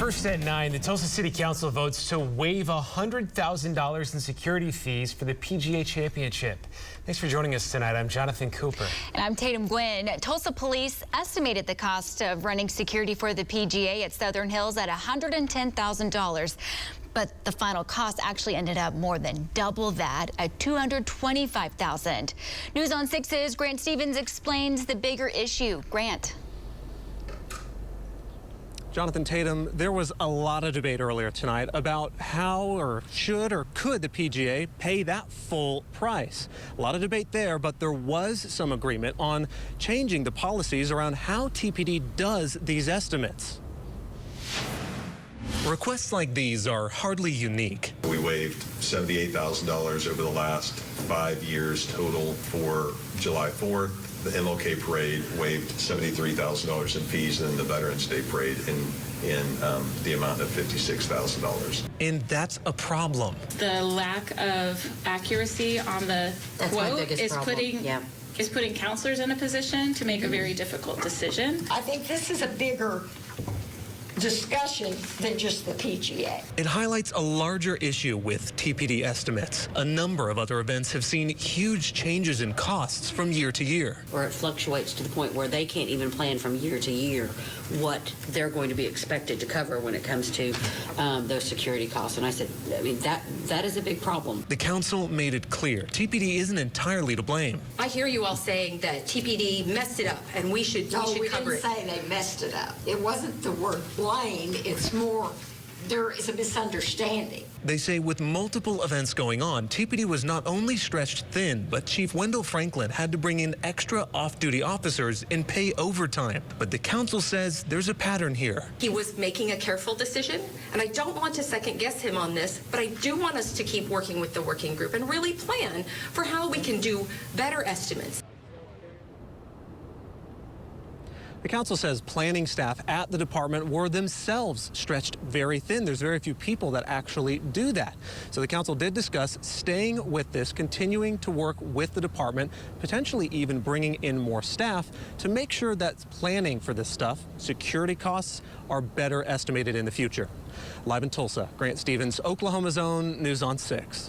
First at 9, the Tulsa City Council votes to waive $100,000 in security fees for the PGA Championship. Thanks for joining us tonight. I'm Jonathan Cooper. And I'm Tatum Gwynn. Tulsa police estimated the cost of running security for the PGA at Southern Hills at $110,000. But the final cost actually ended up more than double that at $225,000. News on 6's Grant Stevens explains the bigger issue. Grant. Jonathan, Tatum, there was a lot of debate earlier tonight about how or should or could the PGA pay that full price. A lot of debate there, but there was some agreement on changing the policies around how TPD does these estimates. Requests like these are hardly unique. We waived $78,000 over the last 5 years total for July 4th. The MLK parade waived $73,000 in fees, and the Veterans Day parade in the amount of $56,000. And that's a problem. The lack of accuracy on the quote is putting counselors in a position to make a very difficult decision. I think this is a bigger discussion than just the PGA. It highlights a larger issue with TPD estimates. A number of other events have seen huge changes in costs from year to year. Where it fluctuates to the point where they can't even plan from year to year what they're going to be expected to cover when it comes to those security costs. And I said, I mean, that is a big problem. The council made it clear TPD isn't entirely to blame. I hear you all saying that TPD messed it up and we should cover it. No, we didn't say they messed it up. It wasn't the word blame. It's more, there is a misunderstanding. They say with multiple events going on, TPD was not only stretched thin, but Chief Wendell Franklin had to bring in extra off-duty officers and pay overtime. But the council says there's a pattern here. He was making a careful decision, and I don't want to second guess him on this, but I do want us to keep working with the working group and really plan for how we can do better estimates. The council says planning staff at the department were themselves stretched very thin. There's very few people that actually do that. So the council did discuss staying with this, continuing to work with the department, potentially even bringing in more staff to make sure that planning for this stuff, security costs, are better estimated in the future. Live in Tulsa, Grant Stevens, Oklahoma's Own, News on 6.